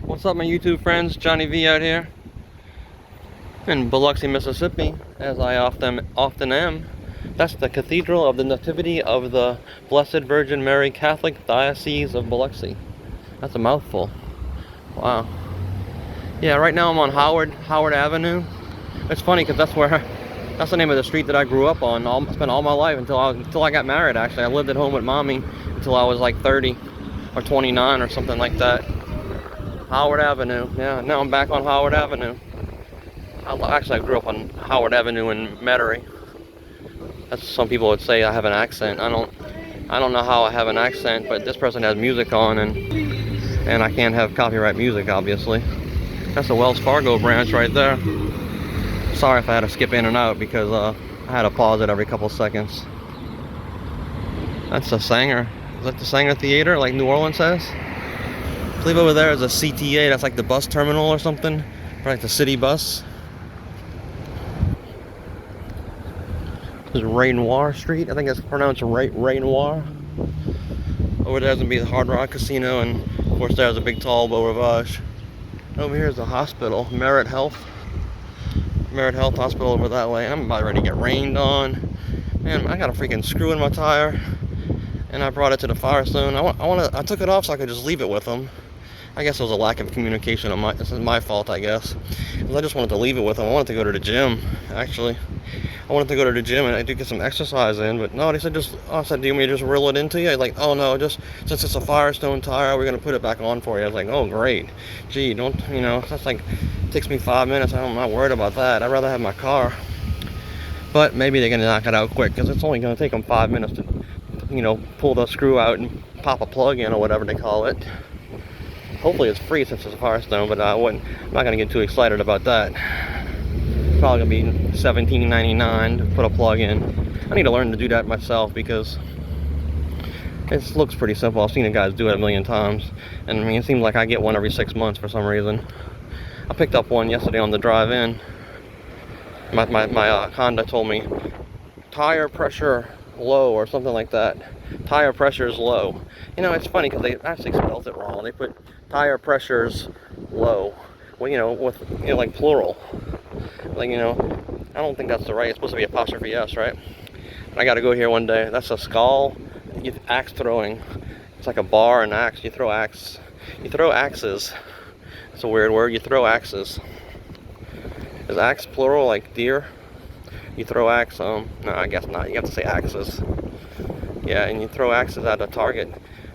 What's up, my YouTube friends? Johnny V out here in Biloxi, Mississippi, as I often am. That's the Cathedral of the Nativity of the Blessed Virgin Mary Catholic Diocese of Biloxi. That's a mouthful. Wow. Yeah, right now I'm on Howard Avenue. It's funny because that's the name of the street that I grew up on. Spent all my life until I got married. Actually, I lived at home with mommy until I was like 30 or 29 or something like that. Howard Avenue. Yeah, now I'm back on Howard Avenue. Actually, I grew up on Howard Avenue in Metairie. That's some people would say I have an accent. I don't know how I have an accent, but this person has music on, and I can't have copyright music, obviously. That's the Wells Fargo branch right there. Sorry if I had to skip in and out because I had to pause it every couple seconds. That's the Sanger. Is that the Sanger Theater, like New Orleans has? I believe over there is a CTA. That's like the bus terminal or something, like the city bus. This is Renoir Street. I think it's pronounced Renoir. Over there's gonna be the Hard Rock Casino, and of course there's a big tall Beau Rivage. Over here is the hospital, Merit Health Hospital over that way. I'm about ready to get rained on. Man, I got a freaking screw in my tire, and I brought it to the Firestone. I took it off so I could just leave it with them. I guess it was a lack of communication on this is my fault, I guess. I just wanted to leave it with them. I wanted to go to the gym, actually. I wanted to go to the gym and I did get some exercise in, but no, they said I said, do you want me to just reel it into you? I was like, oh no, just since it's a Firestone tire, we're gonna put it back on for you. I was like, oh great. Gee, that's like, it takes me 5 minutes. I'm not worried about that. I'd rather have my car. But maybe they're gonna knock it out quick because it's only gonna take them 5 minutes to, pull the screw out and pop a plug in or whatever they call it. Hopefully it's free since it's a Firestone, but I'm not gonna get too excited about that. It's probably gonna be $17.99 to put a plug in. I need to learn to do that myself because it looks pretty simple. I've seen the guys do it a million times, and I mean, it seems like I get one every 6 months for some reason. I picked up one yesterday on the drive-in. My Honda told me tire pressure low or something like that. Tire pressure is low. It's funny because they actually spelled it wrong. They put tire pressures low. Well, with like plural. Like, I don't think that's the right. It's supposed to be apostrophe S, right? And I got to go here one day. That's a skull. Axe throwing. It's like a bar and axe. You throw axe. You throw axes. It's a weird word. You throw axes. Is axe plural like deer? You throw axe. No, I guess not. You have to say axes. Yeah, and you throw axes at a target,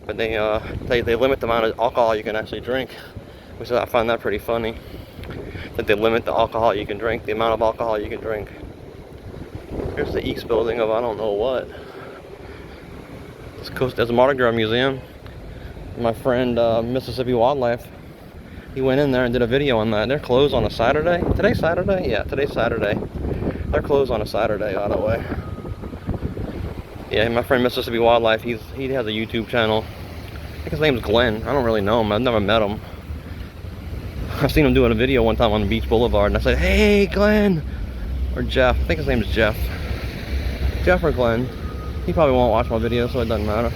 but they limit the amount of alcohol you can actually drink, which I find that pretty funny. That they limit the alcohol you can drink, the amount of alcohol you can drink. Here's the East building of I don't know what. There's a Mardi Gras museum. My friend Mississippi Wildlife, he went in there and did a video on that. They're closed on a Saturday. Today's Saturday? Yeah, today's Saturday. They're closed on a Saturday, by the way. Yeah, my friend Mississippi Wildlife, he has a YouTube channel. I think his name's Glenn. I don't really know him. I've never met him. I've seen him doing a video one time on Beach Boulevard, and I said, hey, Glenn! Or Jeff. I think his name is Jeff. Jeff or Glenn. He probably won't watch my video, so it doesn't matter.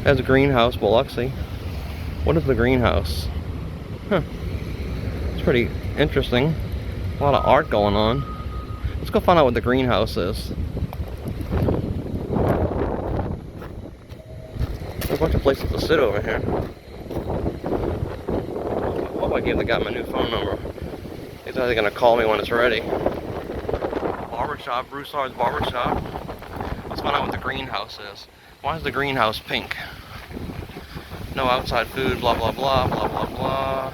There's a greenhouse, Biloxi. What is the greenhouse? Huh. It's pretty interesting. A lot of art going on. Let's go find out what the greenhouse is. There's a bunch of places to sit over here. Oh, I gave the guy my new phone number. He's either gonna call me when it's ready. Barbershop, Broussard's Barbershop. Let's find out what the greenhouse is. Why is the greenhouse pink? No outside food, blah, blah, blah, blah, blah, blah.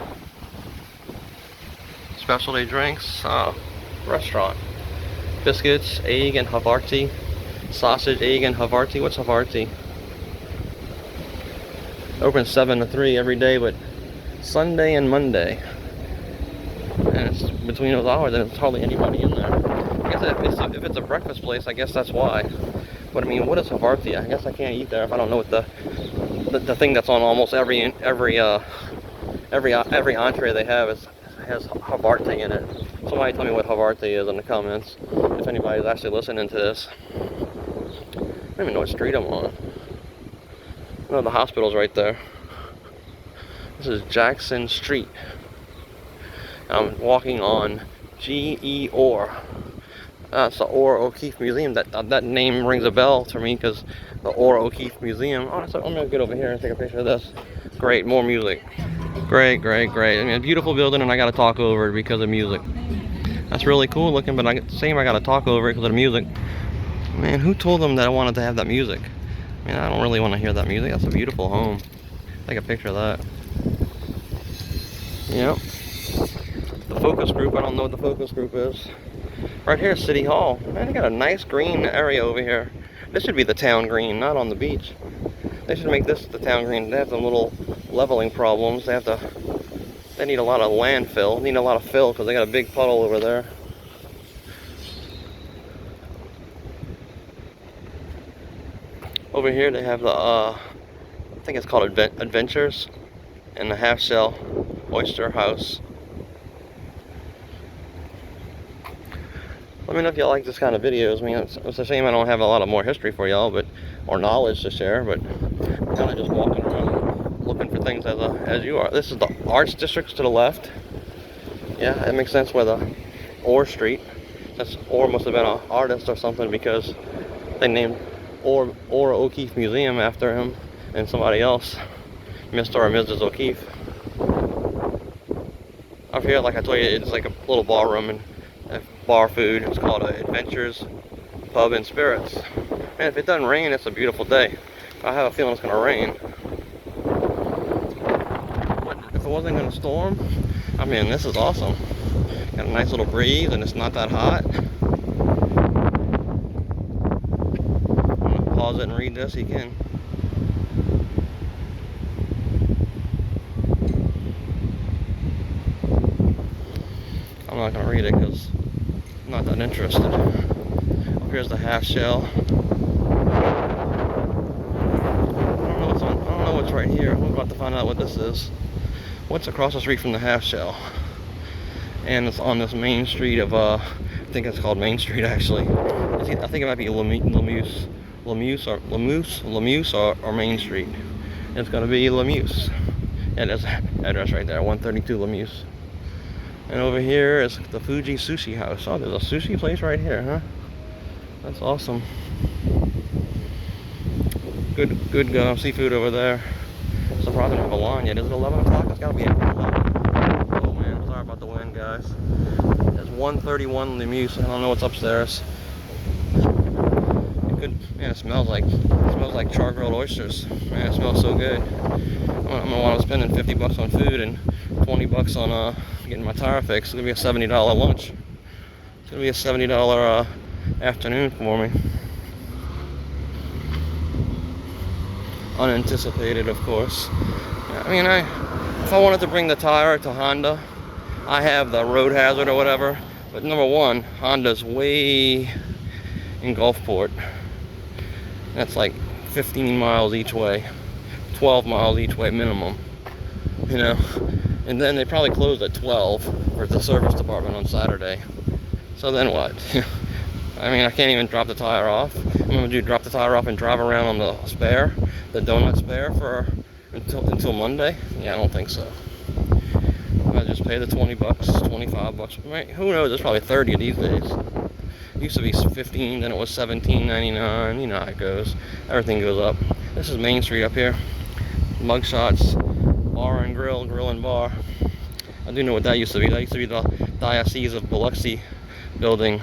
Specialty drinks, restaurant. Biscuits, egg and Havarti. Sausage, egg and Havarti. What's Havarti? Open 7 to 3 every day, but Sunday and Monday. And it's between those hours, and there's hardly anybody in there. I guess if it's a breakfast place, I guess that's why. But I mean, what is Havarti? I guess I can't eat there if I don't know what the thing that's on almost every entree they have has Havarti in it. Somebody tell me what Havarti is in the comments, if anybody's actually listening to this. I don't even know what street I'm on. No, the hospital's right there. This is Jackson Street. I'm walking on G.E. Orr. That's the Orr O'Keeffe Museum. That name rings a bell to me because the Orr O'Keeffe Museum. Oh, so I'm gonna get over here and take a picture of this. Great, more music. Great, great, great. I mean, a beautiful building, and I gotta talk over it because of music. That's really cool looking, but I gotta talk over it because of the music. Man, who told them that I wanted to have that music? I mean, I don't really want to hear that music. That's a beautiful home. Take a picture of that. Yep. The focus group, I don't know what the focus group is. Right here, City Hall. Man, they got a nice green area over here. This should be the town green, not on the beach. They should make this the town green. They have some little leveling problems. They need a lot of landfill. Need a lot of fill because they got a big puddle over there. Over here they have the, I think it's called Adventures, and the Half Shell Oyster House. Let me know if y'all like this kind of videos. I mean, it's a shame I don't have a lot of more history for y'all, or knowledge to share, but I'm kind of just walking around looking for things as you are. This is the Arts District to the left. Yeah, it makes sense where the Orr Street. Orr must have been an artist or something because they named Orr O'Keeffe Museum after him and somebody else, Mr. or Mrs. O'Keeffe. Up here, like I told you, it's like a little bar room and bar food. It's called Adventures Pub and Spirits. Man, if it doesn't rain, it's a beautiful day. I have a feeling it's gonna rain. But if it wasn't gonna storm, I mean, this is awesome. Got a nice little breeze and it's not that hot. Pause it and read this, you can. I'm not going to read it because I'm not that interested. Here's the Half Shell. I don't know what's right here. We're about to find out what this is. What's across the street from the Half Shell? And it's on this main street of, I think it's called Main Street actually. I think it might be Lamuse or Main Street. It's gonna be Lamuse. And there's an address right there, 132 Lamuse. And over here is the Fuji Sushi House. Oh, there's a sushi place right here, huh? That's awesome. Good seafood over there. Surprised I don't have a line yet. Is it 11 o'clock? It's gotta be after 11. Oh man, sorry about the wind, guys. There's 131 Lamuse. I don't know what's upstairs. Man, it smells like char-grilled oysters. Man, it smells so good. I'm gonna want to spend 50 bucks on food and 20 bucks on getting my tire fixed. It's gonna be a $70 lunch. It's gonna be a $70 afternoon for me. Unanticipated, of course. I mean, if I wanted to bring the tire to Honda, I have the road hazard or whatever. But number one, Honda's way in Gulfport. That's like 15 miles each way, 12 miles each way minimum, you know. And then they probably close at 12 for the service department on Saturday. So then what? I mean, I can't even drop the tire off. I'm gonna drop the tire off and drive around on the spare, the donut spare until Monday? Yeah, I don't think so. I just pay the 20 bucks, 25 bucks. Who knows? It's probably 30 these days. It used to be 15, then it was $17.99. You know how it goes. Everything goes up. This is Main Street up here. Mugshots, bar and grill and bar. I do know what that used to be. That used to be the Diocese of Biloxi building,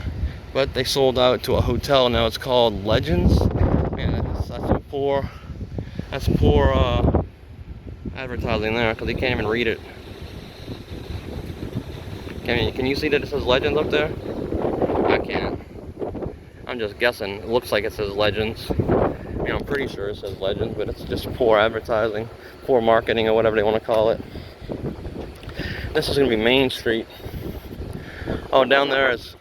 but they sold out to a hotel. Now it's called Legends. Man, that's poor advertising there because you can't even read it. Can you see that it says Legends up there? I can't. I'm just guessing. It looks like it says Legends. I mean, I'm pretty sure it says Legends, but it's just poor advertising, poor marketing, or whatever they want to call it. This is gonna be Main Street. Oh, down there it's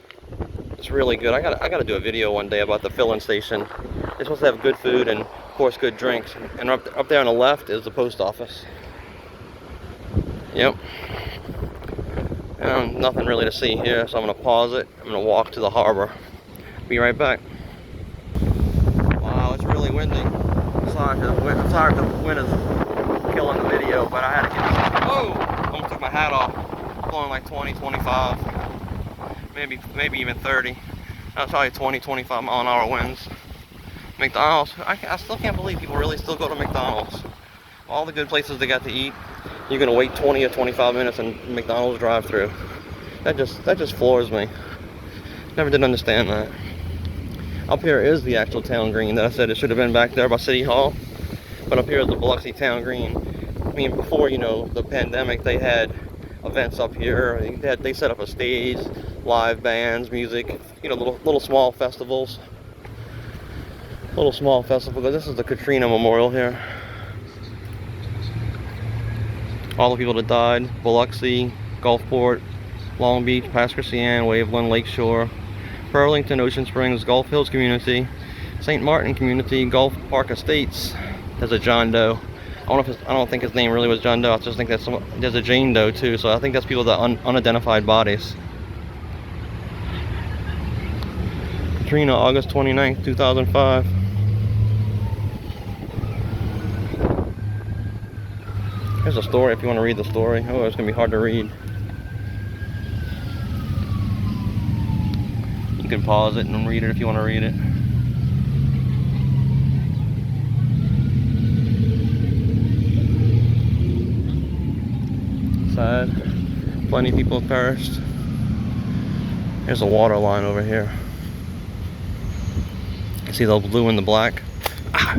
really good. I gotta do a video one day about the filling station. They're supposed to have good food and, of course, good drinks. And up there on the left is the post office. Yep. Nothing really to see here, so I'm gonna pause it. I'm gonna walk to the harbor. Be right back. Wow, it's really windy. Sorry, the wind is killing the video. but I had to get, whoa, almost took my hat off, blowing like 20, 25, maybe even 30. That's probably 20, 25 mile an hour winds. McDonald's, I still can't believe people really still go to McDonald's. All the good places they got to eat, you're gonna wait 20 or 25 minutes in McDonald's drive-through. That just floors me. Never did understand that. Up here is the actual town green that I said it should have been back there by City Hall. But up here is the Biloxi town green. I mean, before, you know, the pandemic, they had events up here. They set up a stage, live bands, music, you know, little small festivals. Little small festival. This is the Katrina Memorial here. All the people that died: Biloxi, Gulfport, Long Beach, Pascagoula, Waveland, Lakeshore, Burlington, Ocean Springs, Gulf Hills Community, St. Martin Community, Gulf Park Estates. There's a John Doe. I don't think his name really was John Doe. I just think there's a Jane Doe too. So I think that's people that unidentified bodies. Katrina, August 29th, 2005. Here's a story if you want to read the story. Oh, it's going to be hard to read. You can pause it and read it if you want to read it. Sad. Plenty of people have perished. There's a water line over here. You see the blue and the black?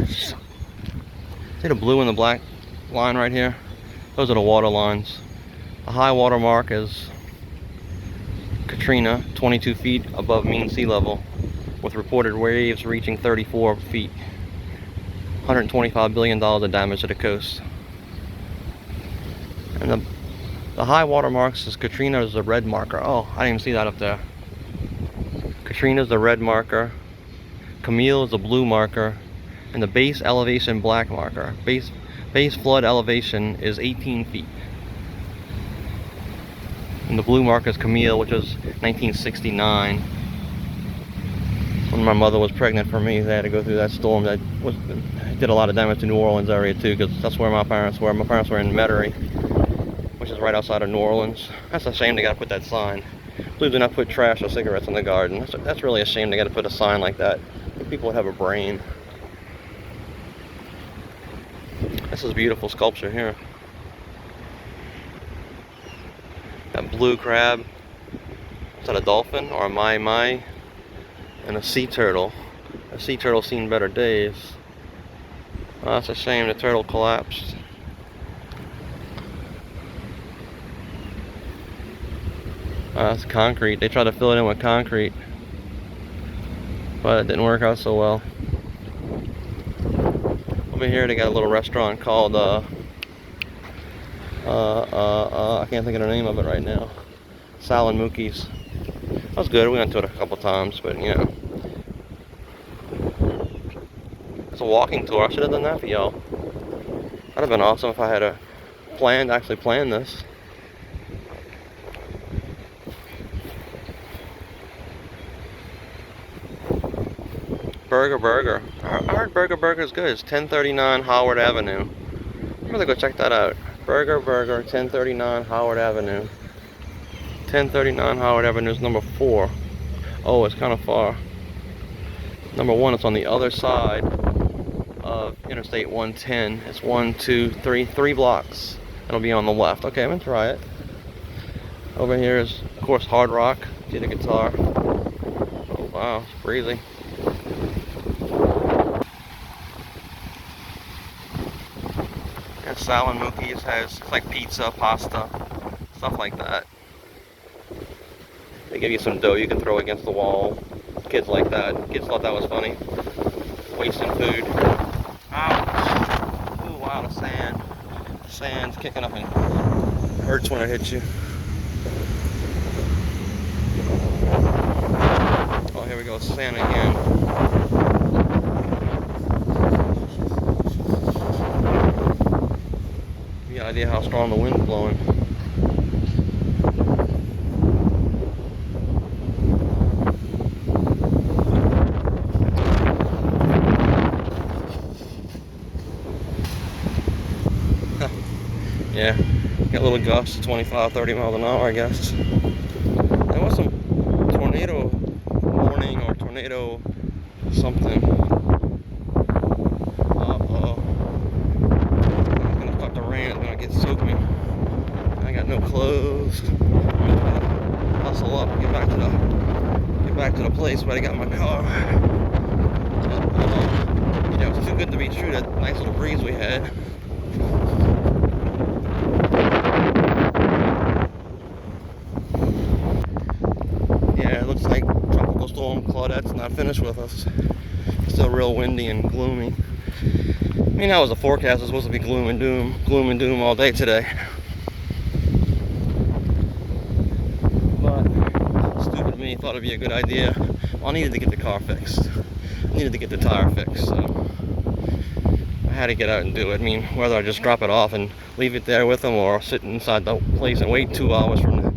See the blue and the black line right here? Those are the water lines. The high water mark is Katrina, 22 feet above mean sea level, with reported waves reaching 34 feet. $125 billion of damage to the coast. And the high water marks is Katrina is the red marker. Oh, I didn't even see that up there. Katrina is the red marker. Camille is the blue marker. And the base elevation black marker. Base flood elevation is 18 feet. And the blue marker is Camille, which was 1969. When my mother was pregnant for me, they had to go through that storm that did a lot of damage to New Orleans area too, because that's where my parents were. My parents were in Metairie, which is right outside of New Orleans. That's a shame they gotta put that sign. Please do not put trash or cigarettes in the garden. That's really a shame they gotta put a sign like that. People would have a brain. This is beautiful sculpture here. That blue crab. Is that a dolphin or a mai? And a sea turtle. A sea turtle's seen better days. Oh, that's a shame the turtle collapsed. Oh, that's concrete. They tried to fill it in with concrete, but it didn't work out so well. Over here they got a little restaurant called I can't think of the name of it right now. Sal and Mookie's. That was good. We went to it a couple times, but you know, it's a walking tour. I should have done that for y'all. That'd have been awesome if I had actually planned this. Burger. I heard Burger is good. It's 1039 Howard Avenue. I'm gonna go check that out. Burger, 1039 Howard Avenue. 1039 Howard Avenue is number 4. Oh, it's kind of far. Number 1, it's on the other side of Interstate 110. It's 3 blocks. It'll be on the left. Okay, I'm gonna try it. Over here is, of course, Hard Rock. See the guitar. Oh wow, it's breezy. And Sal and Mookie's has like pizza, pasta, stuff like that. They give you some dough you can throw against the wall. Kids like that. Kids thought that was funny. Wasting food. Ouch. Ooh, wow, the sand. The sand's kicking up and hurts when it hits you. Oh, here we go, sand again. No idea how strong the wind's blowing. get little gusts, 25, 30 miles an hour, I guess. There was some tornado warning or tornado something. Uh-oh. It's gonna start to rain, it's gonna get soak me. I got no clothes. Hustle up, get back to the place where I got my car. You know, it's too good to be true, that nice little breeze we had. Yeah, it looks like Tropical Storm Claudette's not finished with us. It's still real windy and gloomy. I mean, that was the forecast. It was supposed to be gloom and doom all day today. But stupid me thought it'd be a good idea. Well, I needed to get the car fixed. I needed to get the tire fixed, so I had to get out and do it. I mean, whether I just drop it off and leave it there with them, or sit inside the place and wait 2 hours from the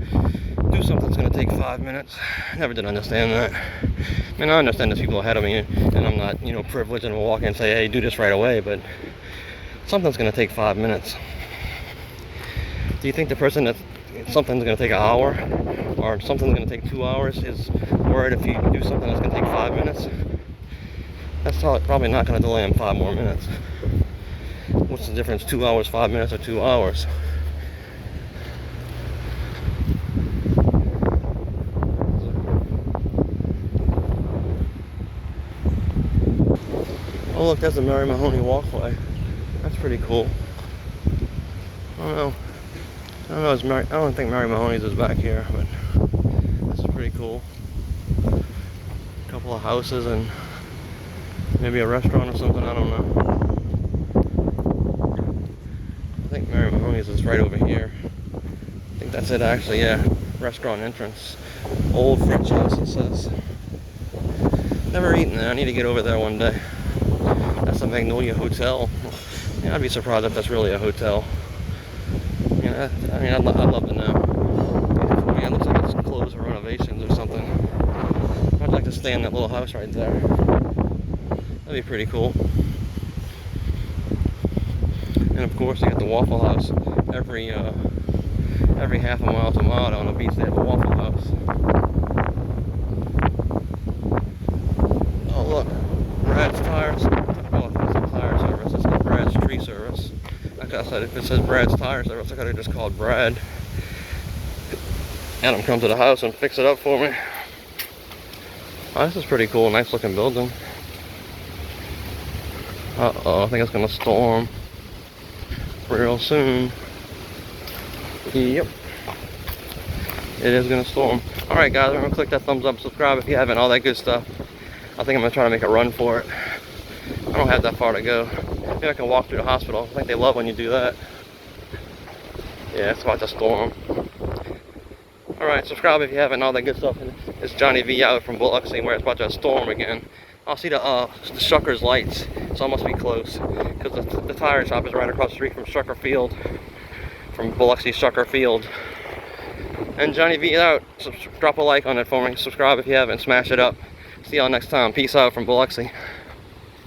do something that's going to take 5 minutes. I never did understand that. I mean, I understand there's people ahead of me, and I'm not, you know, privileged and will walk in and say, hey, do this right away, but something's going to take 5 minutes. Do you think the person that something's going to take an hour, or something's going to take 2 hours, is worried if you do something that's going to take 5 minutes? That's probably not going to delay them 5 more minutes. What's the difference, 2 hours, 5 minutes, or 2 hours? Oh look, that's the Mary Mahoney walkway. That's pretty cool. I don't think Mary Mahoney's is back here, but this is pretty cool. A couple of houses and maybe a restaurant or something, I don't know. I think Mary Mahoney's is right over here. I think that's it actually, yeah. Restaurant entrance. Old French house, it says. Never eaten there, I need to get over there one day. That's the Magnolia Hotel. Yeah, I'd be surprised if that's really a hotel. Yeah, I mean, I'd love to know. Yeah, it looks like it's closed for renovations or something. I'd like to stay in that little house right there. That'd be pretty cool. And of course, they got the Waffle House. Every half a mile to a mile on the beach, they have a Waffle House. Oh look, Brad's Tires. Oh, it's a tire service. It's not Brad's Tree Service. Like I said, if it says Brad's Tire Service, I could have just called Brad. Had him come to the house and fix it up for me. Oh, this is pretty cool. Nice looking building. Uh-oh, I think it's gonna storm real soon. Yep. It is gonna storm. Alright guys, remember to click that thumbs up, subscribe if you haven't, all that good stuff. I think I'm gonna try to make a run for it. I don't have that far to go. Maybe I can walk through the hospital. I think they love when you do that. Yeah, it's about to storm. Alright, subscribe if you haven't, all that good stuff. It's Johnny V out from Biloxi where it's about to storm again. I'll see the Shuckers lights, so I must be close. Because the tire shop is right across the street from Shucker Field. From Biloxi Shucker Field. And Johnny V out. So drop a like on it for me. Subscribe if you haven't. Smash it up. See y'all next time. Peace out from Biloxi.